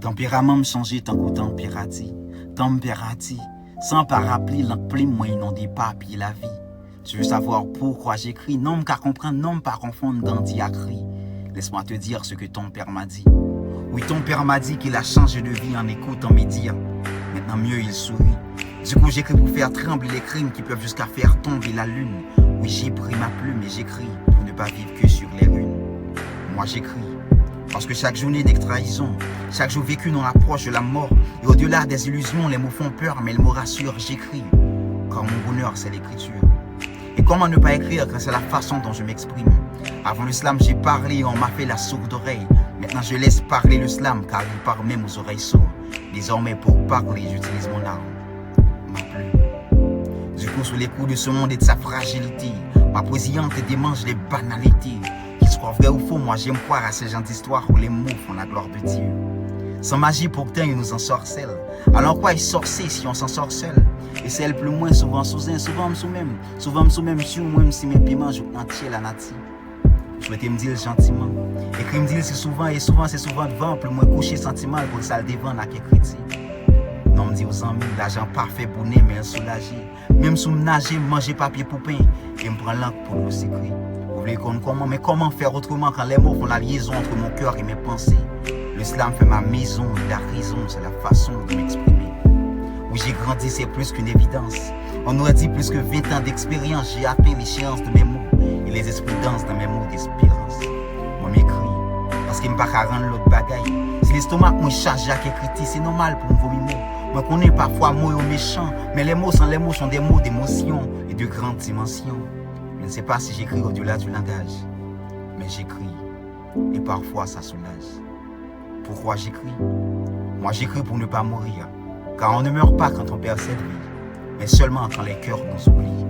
Tempérament me changer tant que températi, sans pas rappeler l'enclume moi inondé papier la vie. Tu veux savoir pourquoi j'écris, non me qu'à comprendre, non me pas confondre Gandhi à cri. Laisse-moi te dire ce que ton père m'a dit. Oui, ton père m'a dit qu'il a changé de vie en écoutant mes dires. Maintenant mieux il sourit. Du coup j'écris pour faire trembler les crimes qui peuvent jusqu'à faire tomber la lune. Oui, j'ai pris ma plume et j'écris pour ne pas vivre que sur les runes. Moi j'écris parce que chaque journée n'est que trahison. Chaque jour vécu dans l'approche de la mort. Et au-delà des illusions, les mots font peur, mais le mot rassure. J'écris, car mon bonheur c'est l'écriture. Et comment ne pas écrire quand c'est la façon dont je m'exprime. Avant le slam j'ai parlé et on m'a fait la sourde oreille. Maintenant je laisse parler le slam car il parle même aux oreilles sourdes. Désormais pour parler j'utilise mon arme, ma plume. Du coup sous les coups de ce monde et de sa fragilité, ma poésie hante et démange les banalités. Qu'ils soient vrais ou faux, moi j'aime croire à ces gens d'histoire où les mots font la gloire de Dieu. Sans magie pourtant ils nous ensorcellent. Alors quoi ils sorcent si on s'en sort seul. Et c'est elle plus moins souvent sous un, souvent me sous même. Souvent me sous même sur moi si mes piments jouent entier la nature. Souhaitez me dire gentiment. Écrit me dire c'est souvent et souvent c'est souvent devant. Plus moins couché sentiment pour ça le devant n'a qu'un critique. Non me dit aux amis, l'argent parfait pour ne mais soulagé. Même sous me nager, manger papier pour pain. Et me prend l'encre pour nous s'écrire. Vous voulez qu'on comment, mais comment faire autrement quand les mots font la liaison entre mon cœur et mes pensées. Le slam fait ma maison, la raison, c'est la façon de m'exprimer. Où j'ai grandi, c'est plus qu'une évidence. On aurait dit plus que 20 ans d'expérience, j'ai atteint l'échéance de mes mots. Et les esprits dansent dans mes mots d'espérance. Moi m'écris, parce qu'il me pas qu'à rendre l'autre bagaille. Si l'estomac m'a chargé à écrire, c'est normal pour me vomir mots. Moi connais parfois mots au méchant, mais les mots sans les mots sont des mots d'émotion et de grande dimension. Je ne sais pas si j'écris au-delà du langage, mais j'écris, et parfois ça soulage. Pourquoi j'écris? Moi j'écris pour ne pas mourir, car on ne meurt pas quand on perd cette vie, mais seulement quand les cœurs nous oublient.